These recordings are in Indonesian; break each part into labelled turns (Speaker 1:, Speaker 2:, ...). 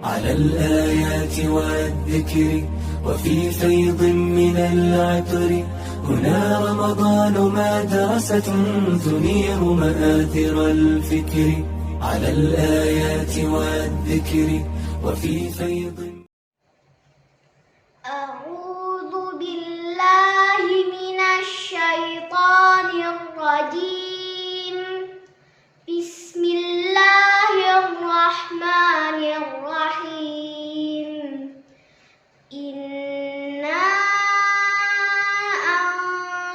Speaker 1: على الآيات والذكر وفي فيض من العطر هنا رمضان مدرسة تنير مآثر الفكر على الآيات والذكر وفي فيض.
Speaker 2: أعوذ بالله من الشيطان الرجيم. بسم الله الرحمن الرحيم. إنا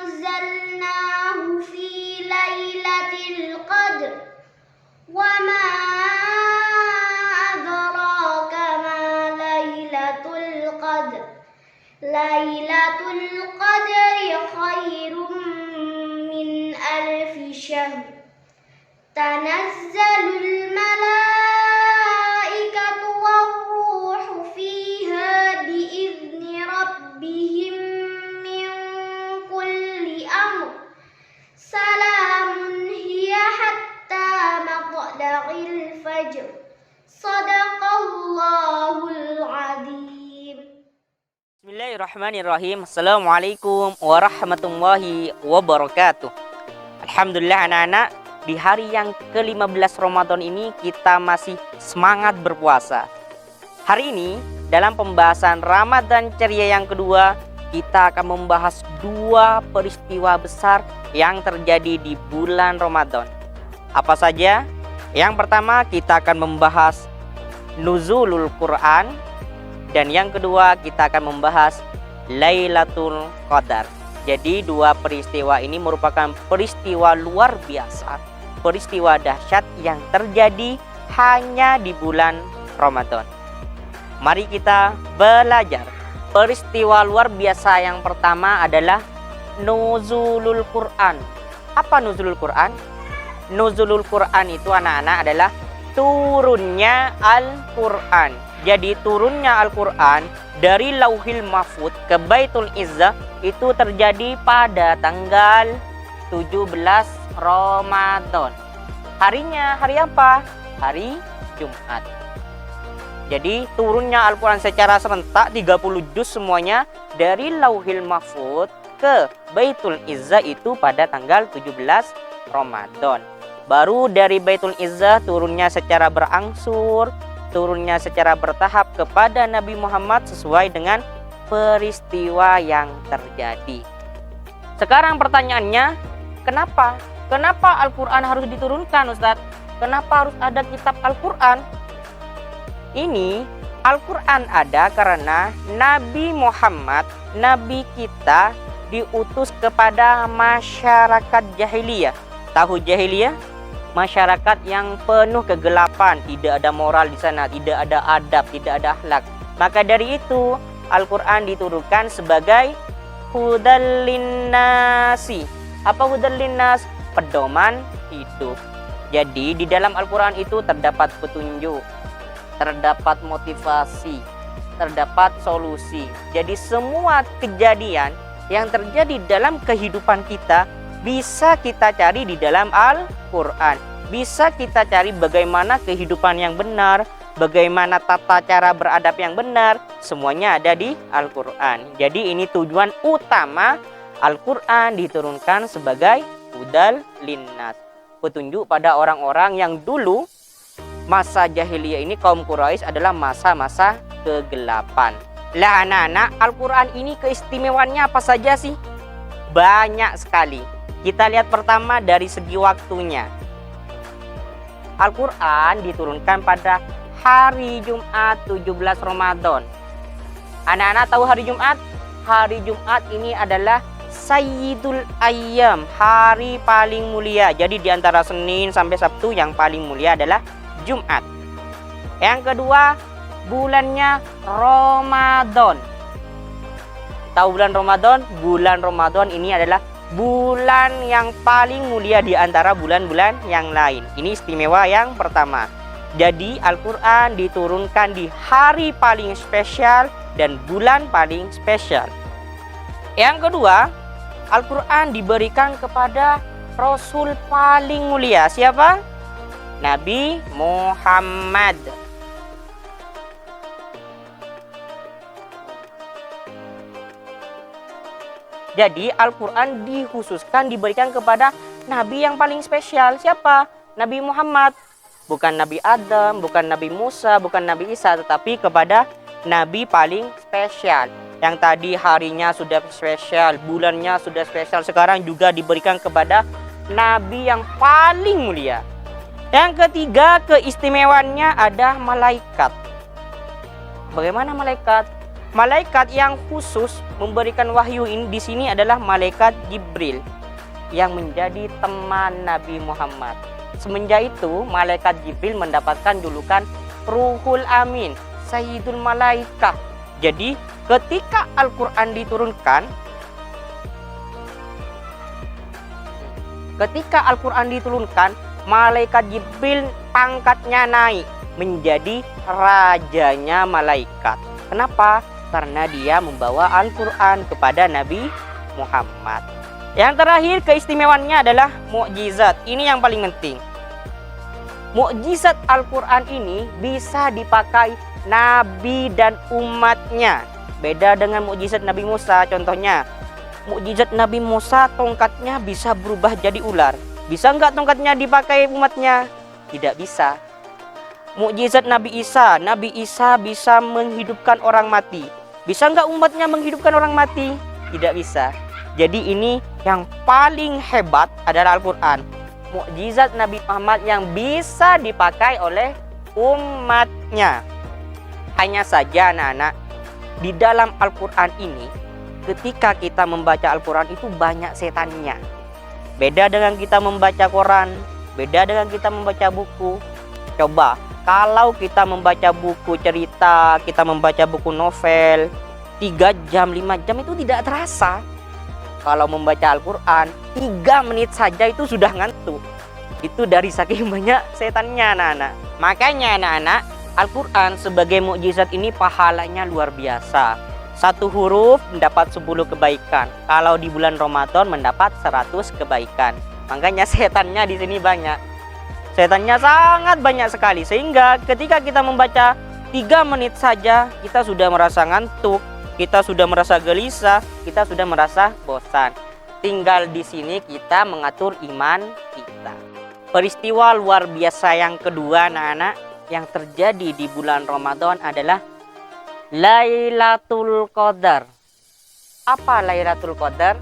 Speaker 2: أنزلناه في ليلة القدر وما أدراك ما ليلة القدر. ليلة القدر خير من ألف شهر. تنزل الملائكة والروح فيها بإذن ربهم من كل أمر. سلام هي حتى مطلع الفجر. صدق الله العظيم.
Speaker 3: Bismillahirrahmanirrahim. Assalamualaikum warahmatullahi wabarakatuh. Alhamdulillah anak-anak, di hari yang ke-15 Ramadan ini kita masih semangat berpuasa. Hari ini dalam pembahasan Ramadan ceria yang kedua, kita akan membahas dua peristiwa besar yang terjadi di bulan Ramadan. Apa saja? Yang pertama kita akan membahas Nuzulul Quran, dan yang kedua kita akan membahas Lailatul Qadar. Jadi dua peristiwa ini merupakan peristiwa luar biasa, peristiwa dahsyat yang terjadi hanya di bulan Ramadan. Mari kita belajar. Peristiwa luar biasa yang pertama adalah Nuzulul Quran. Apa Nuzulul Quran? Nuzulul Quran itu anak-anak adalah turunnya Al-Quran. Jadi turunnya Al-Quran dari Lauhil Mahfuz ke Baitul Izzah itu terjadi pada tanggal 17 Ramadan. Harinya hari apa? Hari Jumat. Jadi turunnya Al-Quran secara serentak 30 juz semuanya dari Lauhil Mahfuz ke Baitul Izzah itu pada tanggal 17 Ramadan. Baru dari Baitul Izzah turunnya secara berangsur, turunnya secara bertahap kepada Nabi Muhammad sesuai dengan peristiwa yang terjadi. Sekarang pertanyaannya, kenapa? Kenapa Al-Quran harus diturunkan, Ustadz? Kenapa harus ada kitab Al-Quran? Ini Al-Quran ada karena Nabi Muhammad, Nabi kita, diutus kepada masyarakat jahiliyah. Tahu jahiliyah? Masyarakat yang penuh kegelapan, tidak ada moral di sana, tidak ada adab, tidak ada akhlak. Maka dari itu Al-Quran diturunkan sebagai hudal linnasi. Apa hudal linnas? Pedoman hidup. Jadi di dalam Al-Quran itu terdapat petunjuk, terdapat motivasi, terdapat solusi. Jadi semua kejadian yang terjadi dalam kehidupan kita bisa kita cari di dalam Al-Quran. Bisa kita cari bagaimana kehidupan yang benar, bagaimana tata cara beradab yang benar. Semuanya ada di Al-Quran. Jadi ini tujuan utama Al-Quran diturunkan sebagai hudal linnas. Petunjuk pada orang-orang yang dulu masa jahiliyah ini, kaum Quraisy adalah masa-masa kegelapan. Lah anak-anak, Al-Quran ini keistimewaannya apa saja sih? Banyak sekali. Kita lihat pertama dari segi waktunya. Al-Quran diturunkan pada hari Jumat 17 Ramadan. Anak-anak tahu hari Jumat? Hari Jumat ini adalah Sayyidul Ayyam, hari paling mulia. Jadi di antara Senin sampai Sabtu yang paling mulia adalah Jumat. Yang kedua, bulannya Ramadan. Tahu bulan Ramadan? Bulan Ramadan ini adalah bulan yang paling mulia di antara bulan-bulan yang lain. Ini istimewa yang pertama. Jadi Al-Quran diturunkan di hari paling spesial dan bulan paling spesial. Yang kedua, Al-Quran diberikan kepada Rasul paling mulia. Siapa? Nabi Muhammad. Jadi Al-Quran dikhususkan, diberikan kepada Nabi yang paling spesial. Siapa? Nabi Muhammad. Bukan Nabi Adam, bukan Nabi Musa, bukan Nabi Isa, tetapi kepada Nabi paling spesial. Yang tadi harinya sudah spesial, bulannya sudah spesial, sekarang juga diberikan kepada Nabi yang paling mulia. Yang ketiga, keistimewaannya ada malaikat. Bagaimana malaikat? Malaikat yang khusus memberikan wahyu ini di sini adalah malaikat Jibril yang menjadi teman Nabi Muhammad. Semenjak itu malaikat Jibril mendapatkan julukan Ruhul Amin, Sayyidul Malaikah. Jadi ketika Al-Quran diturunkan, malaikat Jibril pangkatnya naik menjadi rajanya malaikat. Kenapa? Karena dia membawa Al-Quran kepada Nabi Muhammad. Yang terakhir, keistimewaannya adalah mukjizat. Ini yang paling penting. Mukjizat Al-Quran ini bisa dipakai Nabi dan umatnya. Beda dengan mukjizat Nabi Musa. Contohnya, mukjizat Nabi Musa, tongkatnya bisa berubah jadi ular. Bisa nggak tongkatnya dipakai umatnya? Tidak bisa. Mukjizat Nabi Isa bisa menghidupkan orang mati. Bisa nggak umatnya menghidupkan orang mati? Tidak bisa. Jadi ini yang paling hebat adalah Al-Quran. Mukjizat Nabi Muhammad yang bisa dipakai oleh umatnya. Hanya saja anak-anak, di dalam Al-Quran ini, ketika kita membaca Al-Quran itu banyak setannya. Beda dengan kita membaca Quran, beda dengan kita membaca buku. Coba, kalau kita membaca buku cerita, kita membaca buku novel, 3 jam, 5 jam itu tidak terasa. Kalau membaca Al-Quran, 3 menit saja itu sudah ngantuk. Itu dari saking banyak setannya anak-anak. Makanya anak-anak, Al-Quran sebagai mukjizat ini pahalanya luar biasa. 1 huruf mendapat 10 kebaikan. Kalau di bulan Ramadan mendapat 100 kebaikan. Makanya setannya di sini banyak. Setannya sangat banyak sekali. Sehingga ketika kita membaca 3 menit saja, kita sudah merasa ngantuk, kita sudah merasa gelisah, kita sudah merasa bosan. Tinggal di sini kita mengatur iman kita. Peristiwa luar biasa yang kedua anak-anak yang terjadi di bulan Ramadan adalah Lailatul Qadar. Apa Lailatul Qadar?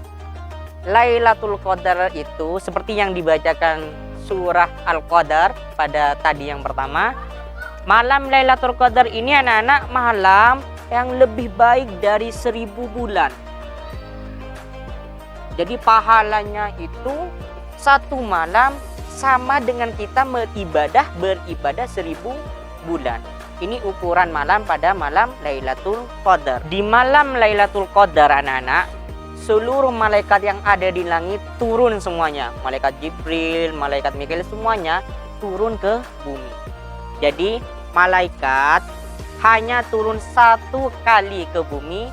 Speaker 3: Lailatul Qadar itu seperti yang dibacakan surah Al-Qadar pada tadi yang pertama. Malam Lailatul Qadar ini anak-anak malam yang lebih baik dari 1000 bulan. Jadi pahalanya itu 1 malam sama dengan kita beribadah 1000 bulan. Ini ukuran malam pada malam Lailatul Qadar. Di malam Lailatul Qadar anak-anak, seluruh malaikat yang ada di langit turun semuanya. Malaikat Jibril, malaikat Mikail semuanya turun ke bumi. Jadi malaikat hanya turun 1 kali ke bumi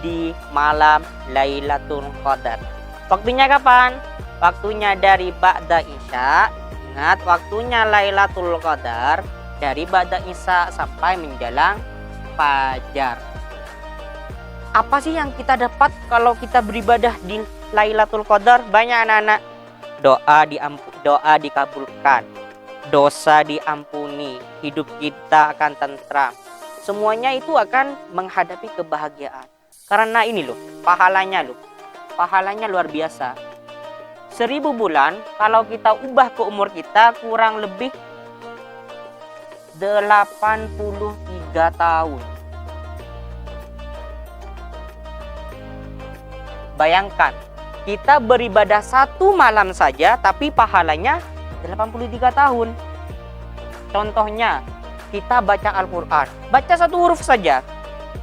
Speaker 3: di malam Lailatul Qadar. Waktunya kapan? Waktunya dari ba'da Isya. Ingat, waktunya Lailatul Qadar dari ba'da Isya sampai menjelang fajar. Apa sih yang kita dapat kalau kita beribadah di Lailatul Qadar? Banyak anak-anak. Doa dikabulkan, dosa diampuni, hidup kita akan tentram. Semuanya itu akan menghadapi kebahagiaan. Karena ini loh, pahalanya luar biasa. 1000 bulan kalau kita ubah ke umur kita kurang lebih 83 tahun. Bayangkan, kita beribadah 1 malam saja tapi pahalanya 83 tahun. Contohnya, kita baca Al-Quran, baca 1 huruf saja,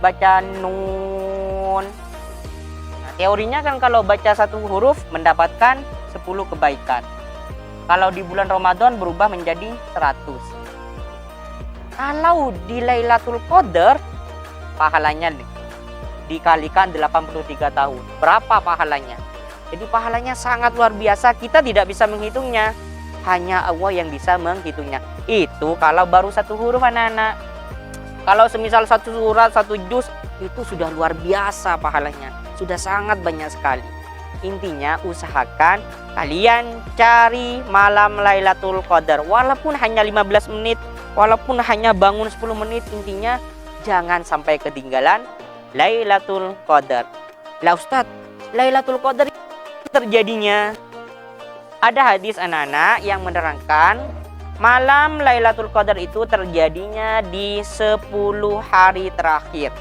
Speaker 3: baca nun. Nah, teorinya kan kalau baca 1 huruf mendapatkan 10 kebaikan. Kalau di bulan Ramadan berubah menjadi 100. Kalau di Lailatul Qadar pahalanya dikalikan 83 tahun. Berapa pahalanya? Jadi pahalanya sangat luar biasa, kita tidak bisa menghitungnya. Hanya Allah yang bisa menghitungnya. Itu kalau baru 1 huruf anak-anak. Kalau semisal 1 surat, 1 juz, itu sudah luar biasa pahalanya. Sudah sangat banyak sekali. Intinya usahakan kalian cari malam Lailatul Qadar, walaupun hanya 15 menit, walaupun hanya bangun 10 menit, intinya jangan sampai ketinggalan Lailatul Qadar. Lah Ustadz, Lailatul Qadar terjadinya, ada hadis anak-anak yang menerangkan malam Lailatul Qadar itu terjadinya di 10 hari terakhir.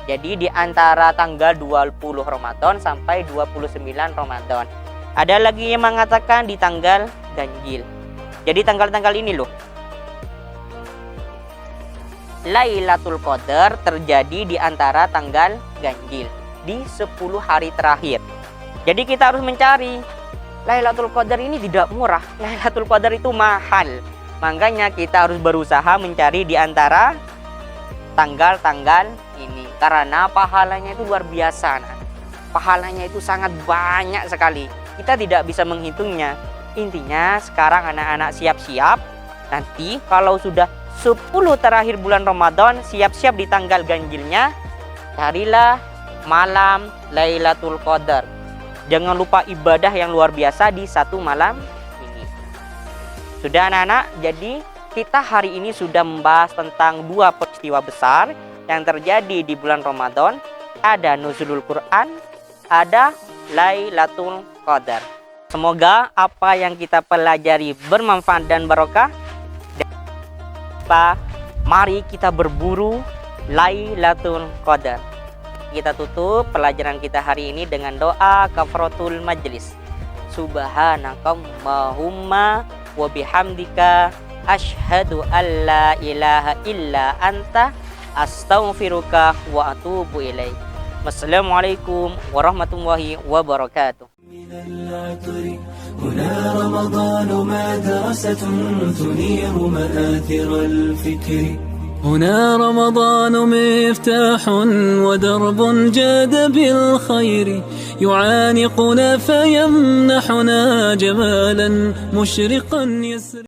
Speaker 3: Jadi di antara tanggal 20 Ramadan sampai 29 Ramadan. Ada lagi yang mengatakan di tanggal ganjil. Jadi tanggal-tanggal ini loh, Lailatul Qadar terjadi di antara tanggal ganjil di 10 hari terakhir. Jadi kita harus mencari. Lailatul Qadar ini tidak murah. Lailatul Qadar itu mahal. Makanya kita harus berusaha mencari di antara tanggal-tanggal ini, karena pahalanya itu luar biasa. Pahalanya itu sangat banyak sekali. Kita tidak bisa menghitungnya. Intinya sekarang anak-anak siap-siap. Nanti kalau sudah 10 terakhir bulan Ramadan, siap-siap di tanggal ganjilnya, carilah malam Lailatul Qadar. Jangan lupa ibadah yang luar biasa di satu malam ini. Sudah anak-anak, jadi kita hari ini sudah membahas tentang dua peristiwa besar yang terjadi di bulan Ramadan. Ada nuzulul Quran, ada Lailatul Qadar. Semoga apa yang kita pelajari bermanfaat dan barokah. Mari kita berburu Lailatul Qadar. Kita tutup pelajaran kita hari ini dengan doa kafaratul majlis. Subhanakallahumma wa bihamdika asyhadu alla ilaha illa anta astaghfiruka wa atubu ilaik. Wassalamualaikum warahmatullahi wabarakatuh.
Speaker 1: هنا رمضان مدرسة تنير مآثر الفكر. هنا رمضان مفتاح ودرب جاد بالخير يعانقنا فيمنحنا جمالا مشرقا يسري.